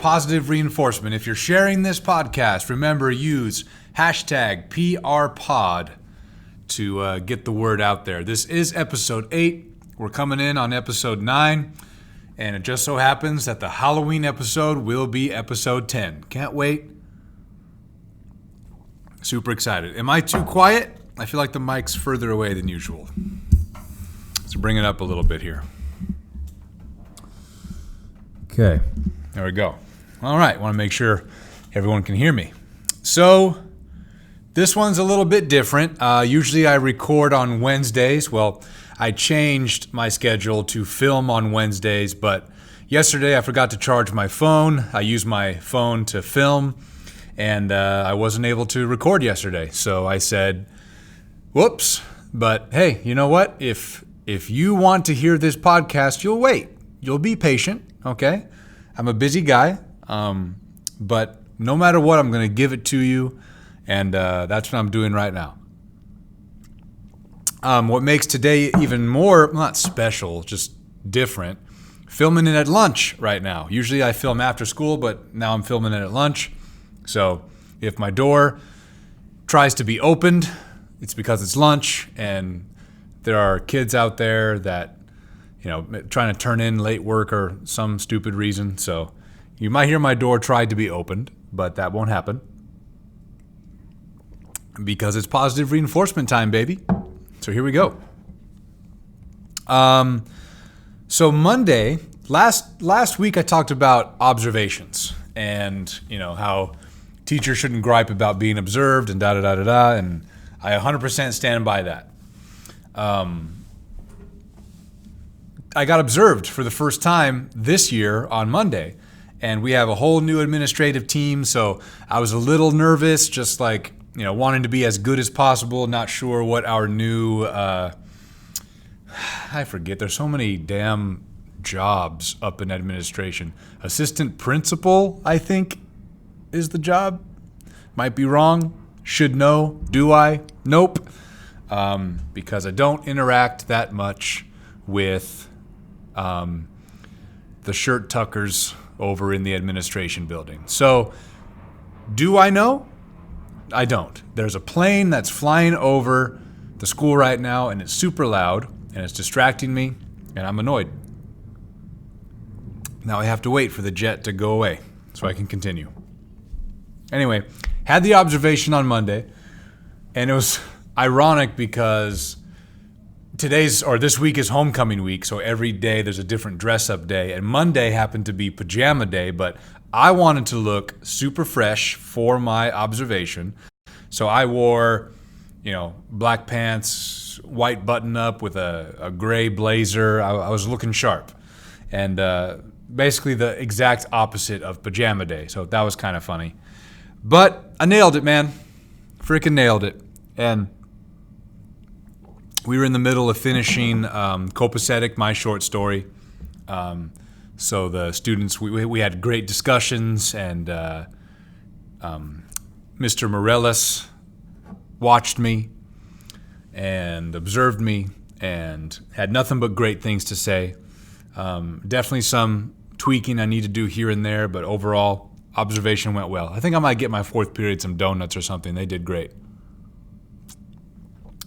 positive reinforcement. If you're sharing this podcast, remember use hashtag PRPod to get the word out there. This is episode 8. We're coming in on episode 9. And it just so happens that the Halloween episode will be episode 10. Can't wait. Super excited. Am I too quiet? I feel like the mic's further away than usual. So bring it up a little bit here. Okay. There we go. All right. Want to make sure everyone can hear me. So this one's a little bit different. Usually I record on Wednesdays. Well, I changed my schedule to film on Wednesdays, but yesterday I forgot to charge my phone. I used my phone to film, and I wasn't able to record yesterday. So I said, whoops. But hey, you know what? If you want to hear this podcast, you'll wait. You'll be patient, okay? I'm a busy guy, but no matter what, I'm going to give it to you, and that's what I'm doing right now. What makes today even more, not special, just different, filming it at lunch right now. Usually I film after school, but now I'm filming it at lunch. So if my door tries to be opened, it's because it's lunch, and there are kids out there that, trying to turn in late work or some stupid reason. So you might hear my door try to be opened, but that won't happen because it's positive reinforcement time, baby. So here we go. So Monday, last week I talked about observations and, how teachers shouldn't gripe about being observed and da-da-da-da-da, and I 100% stand by that. I got observed for the first time this year on Monday, and we have a whole new administrative team, so I was a little nervous, just like, wanting to be as good as possible, not sure what our new, I forget, there's so many damn jobs up in administration. Assistant principal, I think, is the job. Might be wrong. Should know. Do I? Nope. Because I don't interact that much with the shirt tuckers over in the administration building. So, do I know? I don't. There's a plane that's flying over the school right now, and it's super loud, and it's distracting me, and I'm annoyed. Now I have to wait for the jet to go away so I can continue. Anyway, had the observation on Monday, and it was ironic because this week is homecoming week, so every day there's a different dress-up day, and Monday happened to be pajama day, but I wanted to look super fresh for my observation, so I wore, black pants, white button-up with a gray blazer. I was looking sharp, and basically the exact opposite of pajama day, so that was kind of funny. But I nailed it, man. Freaking nailed it. And we were in the middle of finishing Copacetic, my short story. So the students, we had great discussions, and Mr. Morellis watched me and observed me and had nothing but great things to say. Definitely some tweaking I need to do here and there, but overall, observation went well. I think I might get my fourth period some donuts or something. They did great.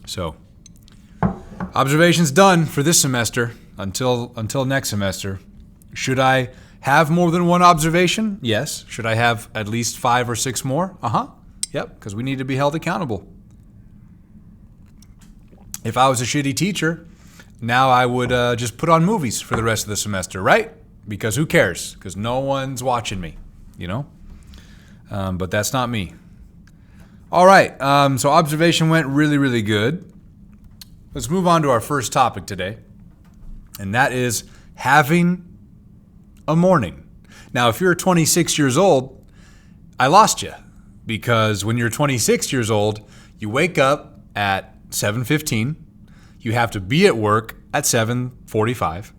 So, observation's done for this semester until next semester. Should I have more than one observation? Yes. Should I have at least 5 or 6 more? Yep, because we need to be held accountable. If I was a shitty teacher, now I would just put on movies for the rest of the semester, right? Because who cares? Because no one's watching me, But that's not me. All right, so observation went really, really good. Let's move on to our first topic today, and that is having a morning. Now, if you're 26 years old, I lost you, because when you're 26 years old, you wake up at 7:15, you have to be at work at 7:45,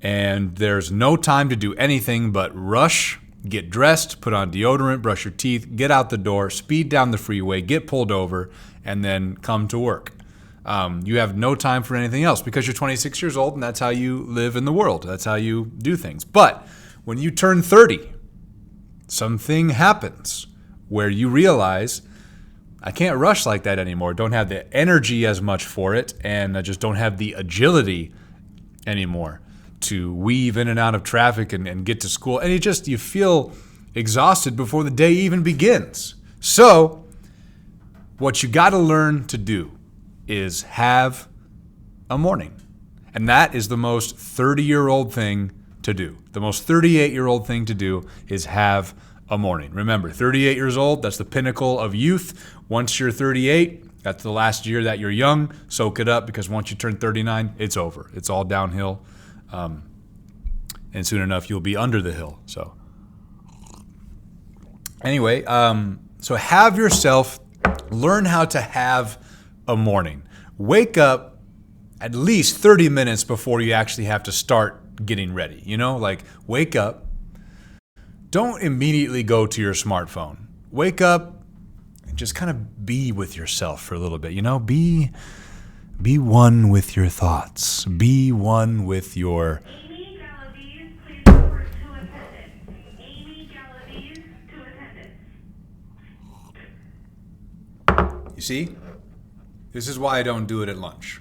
and there's no time to do anything but rush, get dressed, put on deodorant, brush your teeth, get out the door, speed down the freeway, get pulled over, and then come to work. You have no time for anything else because you're 26 years old, and that's how you live in the world. That's how you do things. But when you turn 30, something happens where you realize, I can't rush like that anymore. Don't have the energy as much for it, and I just don't have the agility anymore to weave in and out of traffic and get to school. And you feel exhausted before the day even begins. So what you got to learn to do is have a morning. And that is the most 30-year-old thing to do. The most 38-year-old thing to do is have a morning. Remember, 38 years old, that's the pinnacle of youth. Once you're 38, that's the last year that you're young. Soak it up, because once you turn 39, it's over. It's all downhill. And soon enough, you'll be under the hill. So anyway, so have yourself learn how to have a morning. Wake up at least 30 minutes before you actually have to start getting ready. Wake up. Don't immediately go to your smartphone. Wake up and just kind of be with yourself for a little bit. Be one with your thoughts. Be one with your... Amy Galaviz, please report to attendance. Amy Galaviz to attendance. You see? This is why I don't do it at lunch.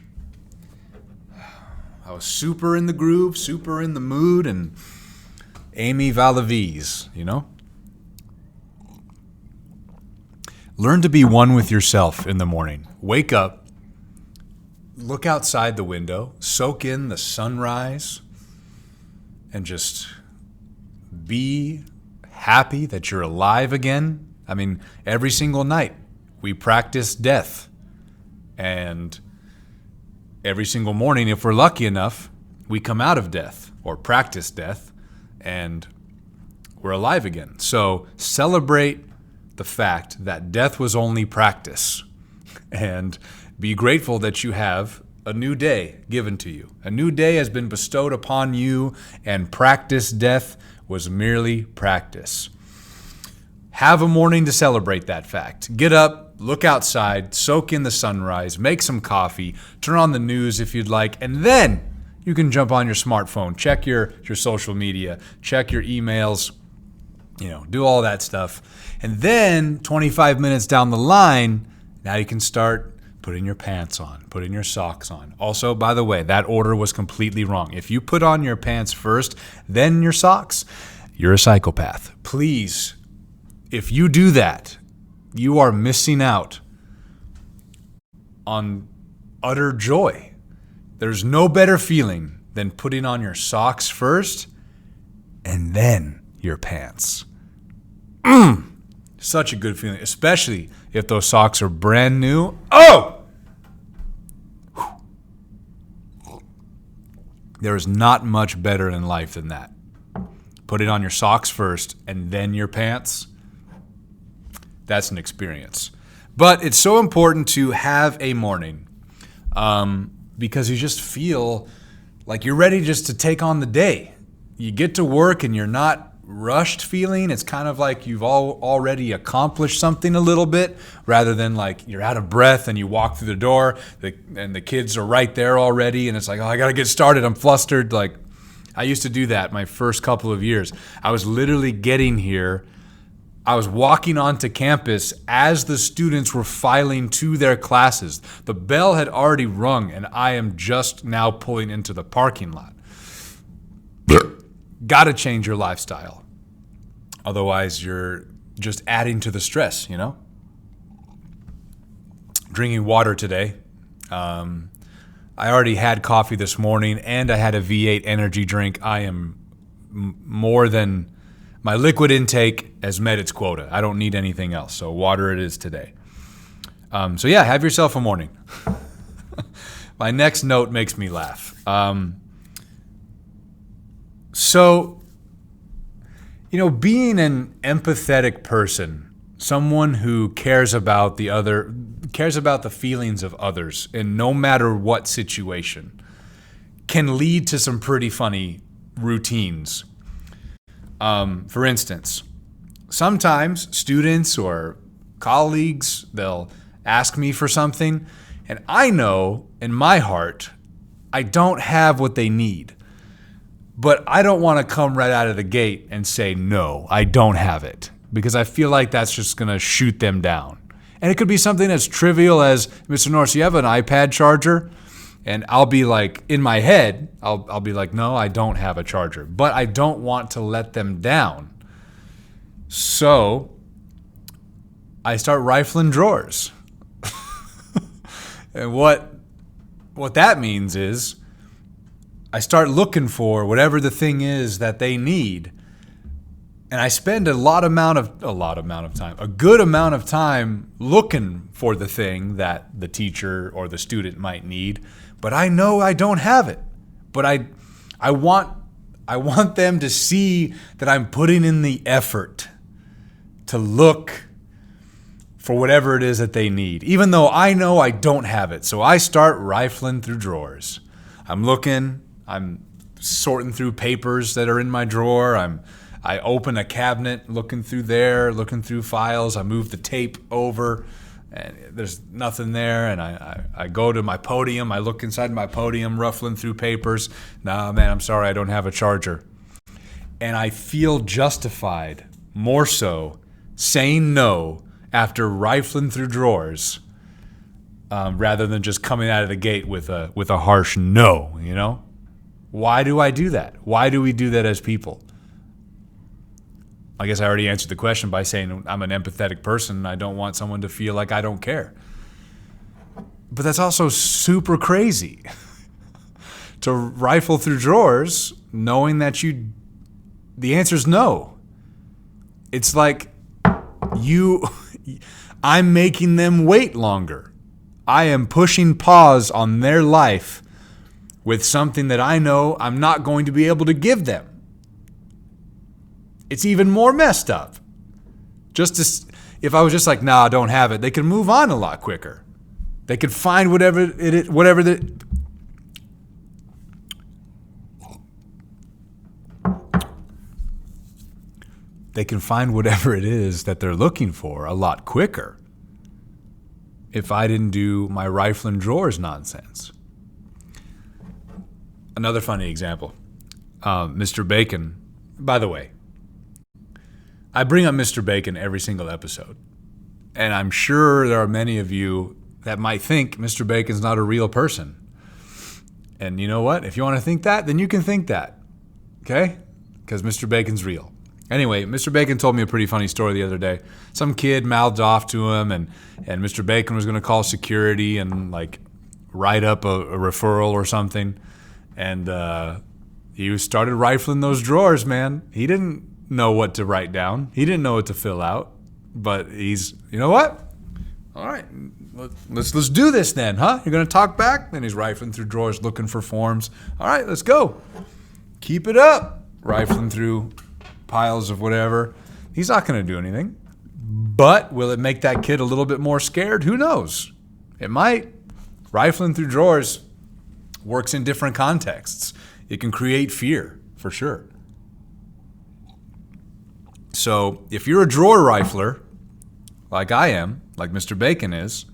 I was super in the groove, super in the mood, and Amy Galaviz, Learn to be one with yourself in the morning. Wake up, look outside the window, soak in the sunrise, and just be happy that you're alive again. I mean, every single night we practice death. And every single morning, if we're lucky enough, we come out of death or practice death and we're alive again. So celebrate the fact that death was only practice, and be grateful that you have a new day given to you. A new day has been bestowed upon you, and practice death was merely practice. Have a morning to celebrate that fact. Get up, look outside, soak in the sunrise, make some coffee, turn on the news if you'd like, and then you can jump on your smartphone, check your social media, check your emails, do all that stuff. And then 25 minutes down the line, now you can start putting your pants on, putting your socks on. Also, by the way, that order was completely wrong. If you put on your pants first, then your socks, you're a psychopath. Please, if you do that, you are missing out on utter joy. There's no better feeling than putting on your socks first and then your pants. Such a good feeling, especially if those socks are brand new. Oh! There is not much better in life than that. Put it on your socks first and then your pants. That's an experience. But it's so important to have a morning because you just feel like you're ready just to take on the day. You get to work and you're not rushed feeling. It's kind of like you've already accomplished something a little bit, rather than like you're out of breath and you walk through the door and the kids are right there already, and it's like, oh, I got to get started. I'm flustered. Like, I used to do that my first couple of years. I was literally getting here. I was walking onto campus as the students were filing to their classes. The bell had already rung, and I am just now pulling into the parking lot. Got to change your lifestyle. Otherwise, you're just adding to the stress, Drinking water today. I already had coffee this morning, and I had a V8 energy drink. I am more than... My liquid intake has met its quota. I don't need anything else, so water it is today. So yeah, have yourself a morning. My next note makes me laugh. Being an empathetic person, someone who cares about the feelings of others in no matter what situation, can lead to some pretty funny routines. For instance, sometimes students or colleagues, they'll ask me for something, and I know in my heart I don't have what they need. But I don't want to come right out of the gate and say, no, I don't have it, because I feel like that's just going to shoot them down. And it could be something as trivial as, Mr. Norris, you have an iPad charger? And I'll be like, in my head, I'll be like, no, I don't have a charger. But I don't want to let them down. So I start rifling drawers. And what that means is I start looking for whatever the thing is that they need. And I spend a good amount of time looking for the thing that the teacher or the student might need, but I know I don't have it. But I want them to see that I'm putting in the effort to look for whatever it is that they need, even though I know I don't have it. So I start rifling through drawers. I'm looking, I'm sorting through papers that are in my drawer. I open a cabinet, looking through there, looking through files. I move the tape over, and there's nothing there. And I go to my podium. I look inside my podium, ruffling through papers. Nah, man, I'm sorry, I don't have a charger. And I feel justified, more so, saying no after rifling through drawers, rather than just coming out of the gate with a harsh no, you know? Why do I do that? Why do we do that as people? I guess I already answered the question by saying I'm an empathetic person and I don't want someone to feel like I don't care. But that's also super crazy to rifle through drawers knowing that the answer is no. It's like I'm making them wait longer. I am pushing pause on their life with something that I know I'm not going to be able to give them. It's even more messed up. If I was just like, nah, I don't have it, they could move on a lot quicker. They could find whatever they can find whatever it is that they're looking for a lot quicker if I didn't do my rifling drawers nonsense. Another funny example, Mr. Bacon. By the way, I bring up Mr. Bacon every single episode, and I'm sure there are many of you that might think Mr. Bacon's not a real person. And you know what? If you want to think that, then you can think that, okay? Because Mr. Bacon's real. Anyway, Mr. Bacon told me a pretty funny story the other day. Some kid mouthed off to him, and Mr. Bacon was going to call security and like write up a referral or something. And he started rifling those drawers, man. He didn't know what to write down. He didn't know what to fill out. But you know what? All right, let's do this then, huh? You're going to talk back? Then he's rifling through drawers looking for forms. All right, let's go. Keep it up. Rifling through piles of whatever. He's not going to do anything. But will it make that kid a little bit more scared? Who knows? It might. Rifling through drawers works in different contexts. It can create fear, for sure. So if you're a drawer rifler, like I am, like Mr. Bacon is,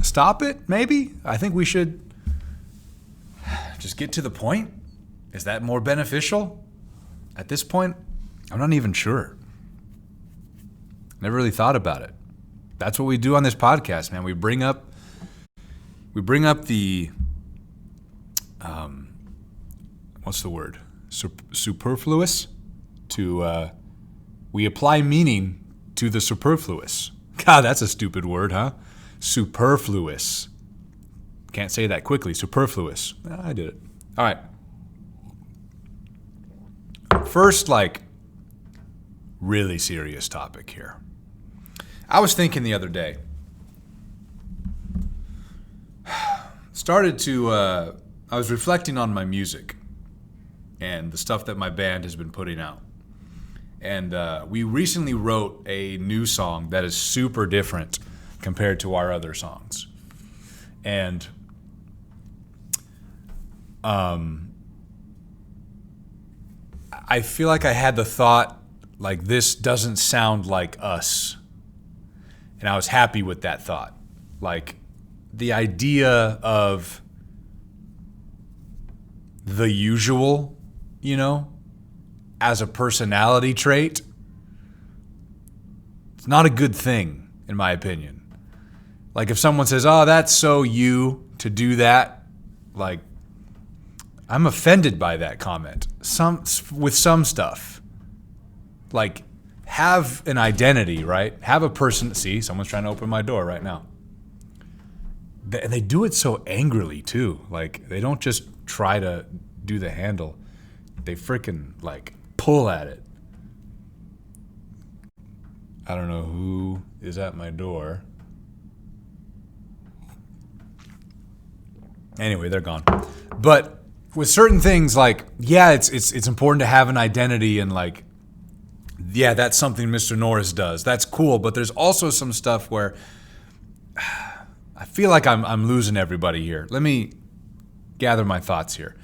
stop it, maybe? I think we should just get to the point. Is that more beneficial? At this point, I'm not even sure. Never really thought about it. That's what we do on this podcast, man. We bring up the, what's the word? Superfluous? We apply meaning to the superfluous. God, that's a stupid word, huh? Superfluous. Can't say that quickly. Superfluous. I did it. All right. First, really serious topic here. I was thinking the other day. I was reflecting on my music and the stuff that my band has been putting out. And we recently wrote a new song that is super different compared to our other songs. And I feel like I had the thought, like, this doesn't sound like us. And I was happy with that thought. Like, the idea of the usual, you know, as a personality trait, it's not a good thing, in my opinion. Like if someone says, oh, that's so you to do that, like I'm offended by that comment. With some stuff. Like have an identity, right? Have a person. See, someone's trying to open my door right now. And they do it so angrily too. Like they don't just try to do the handle. They freaking like pull at it. I don't know who is at my door. Anyway, they're gone. But with certain things, like, yeah, it's important to have an identity and like, yeah, that's something Mr. Norris does. That's cool. But there's also some stuff where I feel like I'm losing everybody here. Let me gather my thoughts here.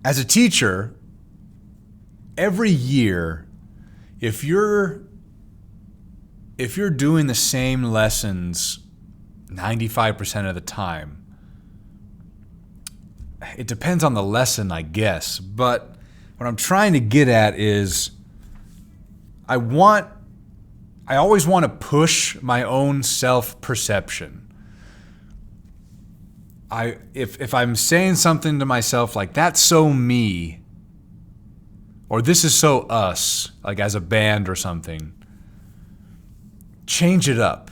As a teacher, every year, if you're doing the same lessons 95% of the time, it depends on the lesson, I guess. But what I'm trying to get at is I always want to push my own self-perception. If I'm saying something to myself like, that's so me, or this is so us, like as a band or something, change it up.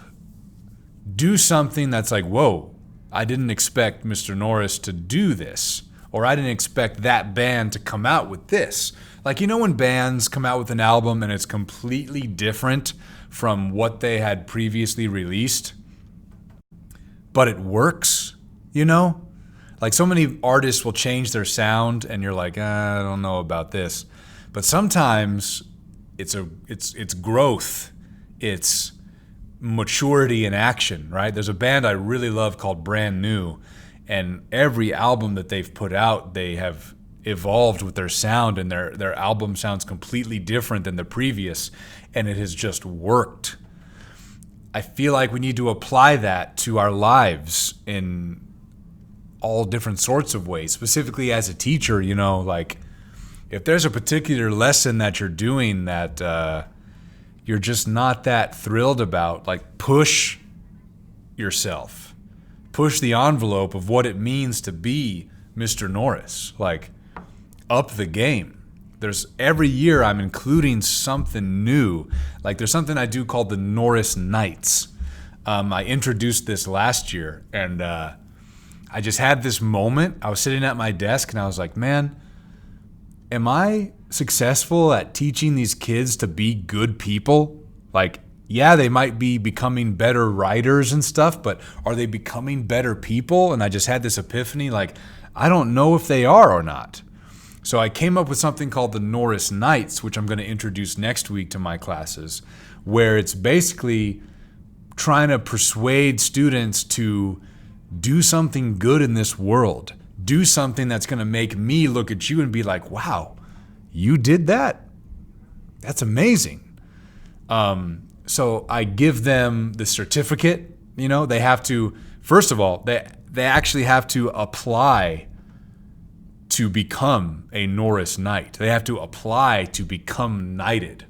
Do something that's like, whoa, I didn't expect Mr. Norris to do this, or I didn't expect that band to come out with this. Like, you know when bands come out with an album and it's completely different from what they had previously released, but it works, you know? Like so many artists will change their sound and you're like, I don't know about this. But sometimes it's growth. It's maturity in action, right? There's a band I really love called Brand New, and every album that they've put out, they have evolved with their sound, and their album sounds completely different than the previous, and it has just worked. I feel like we need to apply that to our lives in all different sorts of ways, specifically as a teacher, you know, like if there's a particular lesson that you're doing that you're just not that thrilled about, like push yourself. Push the envelope of what it means to be Mr. Norris. Like, up the game. There's every year I'm including something new. Like there's something I do called the Norris Nights. I introduced this last year, and I just had this moment. I was sitting at my desk and I was like, man, am I successful at teaching these kids to be good people? Like, yeah, they might be becoming better writers and stuff, but are they becoming better people? And I just had this epiphany, like, I don't know if they are or not. So I came up with something called the Norris Nights, which I'm going to introduce next week to my classes, where it's basically trying to persuade students to do something good in this world. Do something that's going to make me look at you and be like, wow, you did that? That's amazing. So I give them the certificate. You know, they have to, first of all, they actually have to apply to become a Norris Knight. They have to apply to become knighted.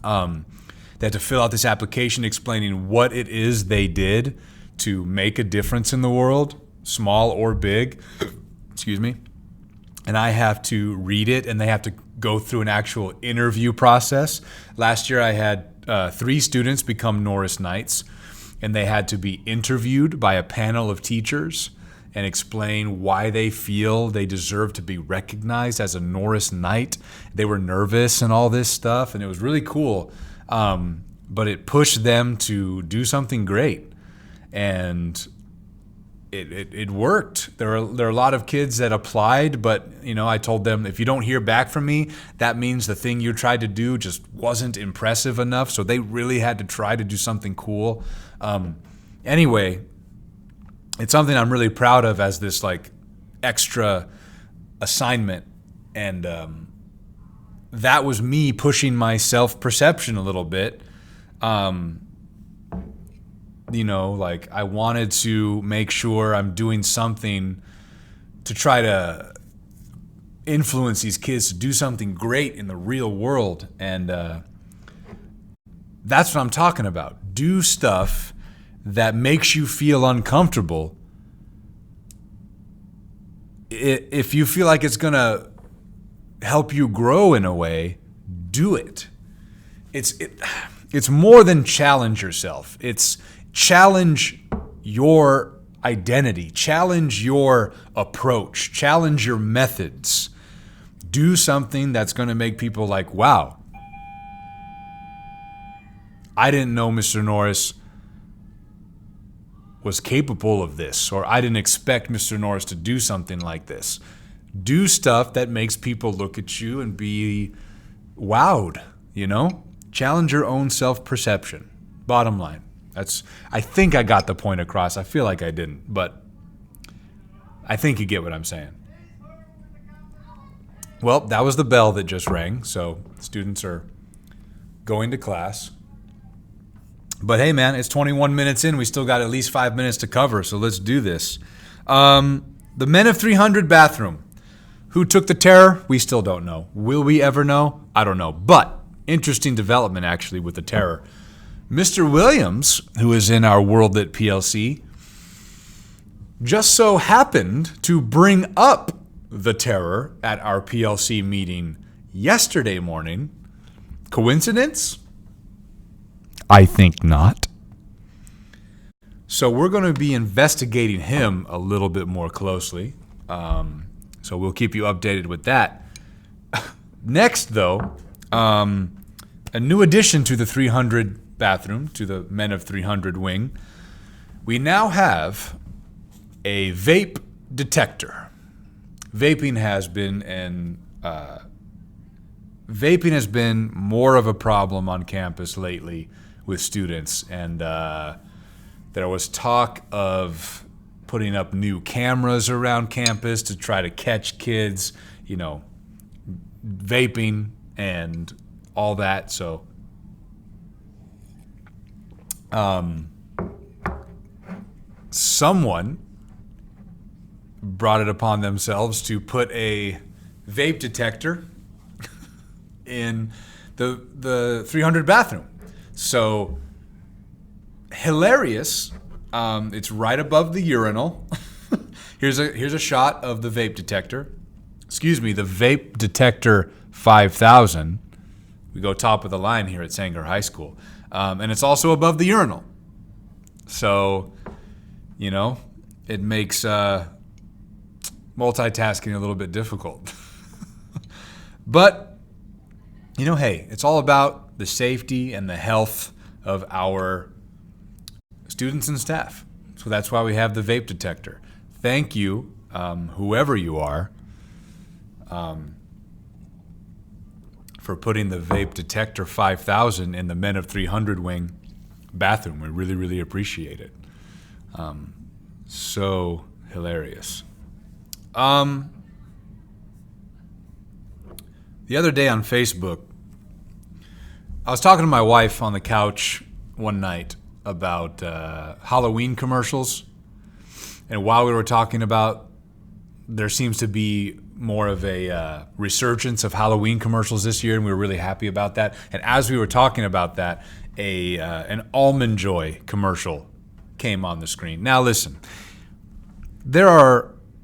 They have to fill out this application explaining what it is they did to make a difference in the world, small or big. Excuse me. And I have to read it, and they have to go through an actual interview process. Last year I had 3 students become Norris Knights, and they had to be interviewed by a panel of teachers and explain why they feel they deserve to be recognized as a Norris Knight. They were nervous and all this stuff, and it was really cool. But it pushed them to do something great. And it worked. There are a lot of kids that applied, but you know, I told them, if you don't hear back from me, that means the thing you tried to do just wasn't impressive enough. So they really had to try to do something cool. Anyway, it's something I'm really proud of as this like extra assignment, and that was me pushing my self-perception a little bit. You know, like I wanted to make sure I'm doing something to try to influence these kids to do something great in the real world. And that's what I'm talking about. Do stuff that makes you feel uncomfortable. If you feel like it's going to help you grow in a way, do it. It's more than challenge yourself. It's challenge your identity, challenge your approach, challenge your methods. Do something that's going to make people like, wow, I didn't know Mr. Norris was capable of this, or I didn't expect Mr. Norris to do something like this. Do stuff that makes people look at you and be wowed, you know? Challenge your own self-perception. Bottom line. I think I got the point across. I feel like I didn't, but I think you get what I'm saying. Well, that was the bell that just rang, so students are going to class. But hey, man, it's 21 minutes in. We still got at least 5 minutes to cover, so let's do this. The Men of 300 bathroom. Who took the terror? We still don't know. Will we ever know? I don't know. But interesting development, actually, with the terror. Mr. Williams, who is in our WorldLit PLC, just so happened to bring up the terror at our PLC meeting yesterday morning. Coincidence? I think not. So we're going to be investigating him a little bit more closely. So we'll keep you updated with that. Next, though, a new addition to the 300 bathroom, to the Men of 300 wing. We now have a vape detector. Vaping has been more of a problem on campus lately with students, and there was talk of putting up new cameras around campus to try to catch kids, you know, vaping and all that. So someone brought it upon themselves to put a vape detector in the 300 bathroom. So hilarious. It's right above the urinal. Here's a shot of the vape detector. Excuse me, the Vape Detector 5000. We go top of the line here at Sanger High School. And it's also above the urinal. So, you know, it makes multitasking a little bit difficult. But, you know, hey, it's all about the safety and the health of our students and staff. So that's why we have the vape detector. Thank you, whoever you are, for putting the Vape Detector 5000 in the Men of 300 wing bathroom. We really, really appreciate it. So hilarious. The other day on Facebook, I was talking to my wife on the couch one night about Halloween commercials. And while we were talking about, there seems to be more of a resurgence of Halloween commercials this year, and we were really happy about that. And as we were talking about that, an Almond Joy commercial came on the screen. Now listen,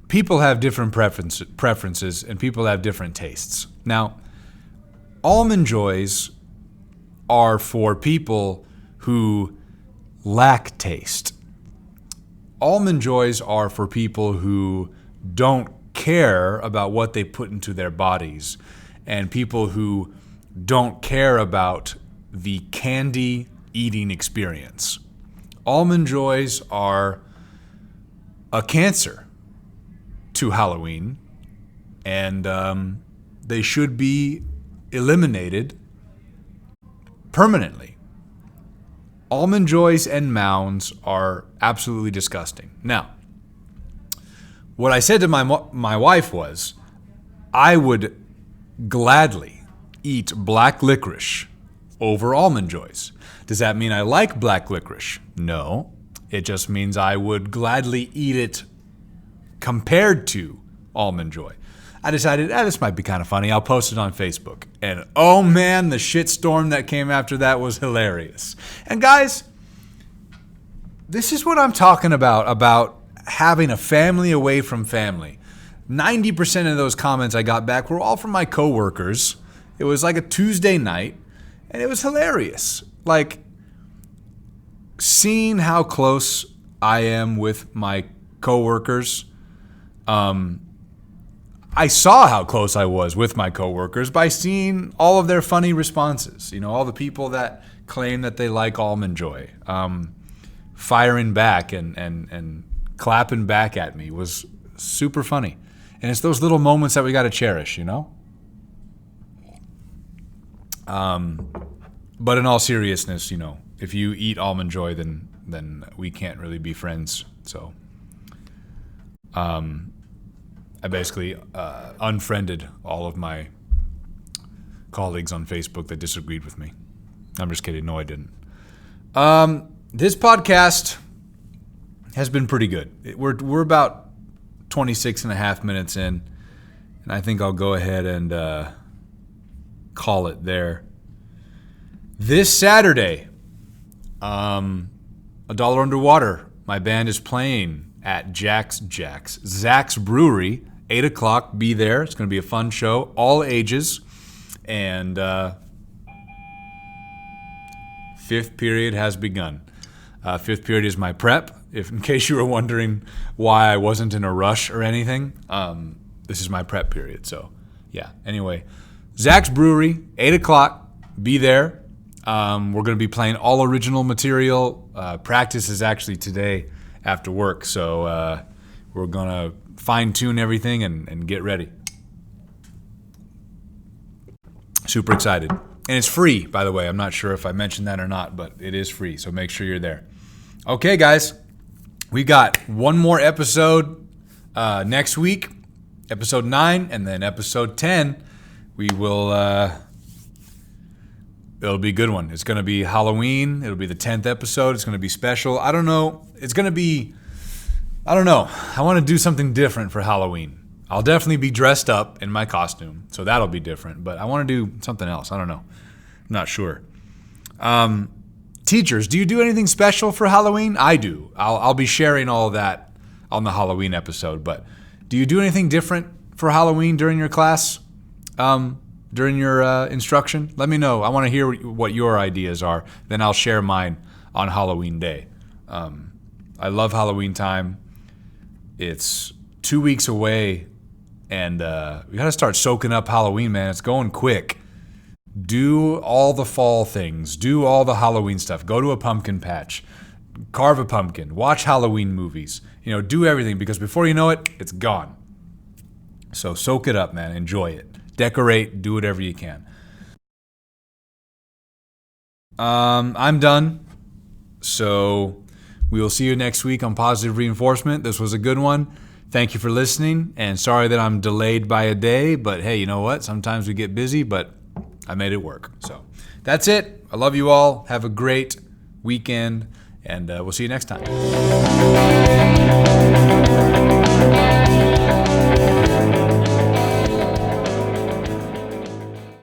people have different preferences, and people have different tastes. Now, Almond Joys are for people who lack taste. Almond Joys are for people who don't care about what they put into their bodies, and people who don't care about the candy eating experience. Almond Joys are a cancer to Halloween, and they should be eliminated permanently. Almond Joys and Mounds are absolutely disgusting. Now, what I said to my wife was, I would gladly eat black licorice over Almond Joys. Does that mean I like black licorice? No. It just means I would gladly eat it compared to Almond Joy. I decided, this might be kind of funny. I'll post it on Facebook. And oh man, the shitstorm that came after that was hilarious. And guys, this is what I'm talking about having a family away from family. 90% of those comments I got back were all from my coworkers. It was like a Tuesday night, and it was hilarious. Like, seeing how close I am with my coworkers, I saw how close I was with my coworkers by seeing all of their funny responses. You know, all the people that claim that they like Almond Joy, firing back and clapping back at me was super funny. And it's those little moments that we got to cherish, you know? But in all seriousness, you know, if you eat Almond Joy, then we can't really be friends. So, I basically unfriended all of my colleagues on Facebook that disagreed with me. I'm just kidding. No, I didn't. This podcast has been pretty good. We're about 26 and a half minutes in, and I think I'll go ahead and call it there. This Saturday, $1 Underwater, my band is playing at Zach's Brewery, 8 o'clock. Be there. It's going to be a fun show, all ages. And fifth period has begun. Fifth period is my prep. In case you were wondering why I wasn't in a rush or anything, this is my prep period. So, yeah. Anyway, Zach's Brewery, 8 o'clock. Be there. We're going to be playing all original material. Practice is actually today after work, so we're going to fine-tune everything and get ready. Super excited. And it's free, by the way. I'm not sure if I mentioned that or not, but it is free, so make sure you're there. Okay, guys. We got one more episode next week, episode 9, and then episode 10. We will... It'll be a good one. It's going to be Halloween. It'll be the 10th episode. It's going to be special. I don't know. It's going to be... I don't know. I want to do something different for Halloween. I'll definitely be dressed up in my costume, so that'll be different. But I want to do something else. I don't know. I'm not sure. Teachers, do you do anything special for Halloween? I do. I'll be sharing all of that on the Halloween episode. But do you do anything different for Halloween during your class? During your instruction? Let me know. I want to hear what your ideas are. Then I'll share mine on Halloween Day. I love Halloween time. It's 2 weeks away, and we got to start soaking up Halloween, man. It's going quick. Do all the fall things. Do all the Halloween stuff. Go to a pumpkin patch. Carve a pumpkin. Watch Halloween movies. You know, do everything, because before you know it, it's gone. So soak it up, man. Enjoy it. Decorate, do whatever you can. I'm done. So we will see you next week on Positive Reinforcement. This was a good one. Thank you for listening. And sorry that I'm delayed by a day. But hey, you know what? Sometimes we get busy, but I made it work. So that's it. I love you all. Have a great weekend. And we'll see you next time.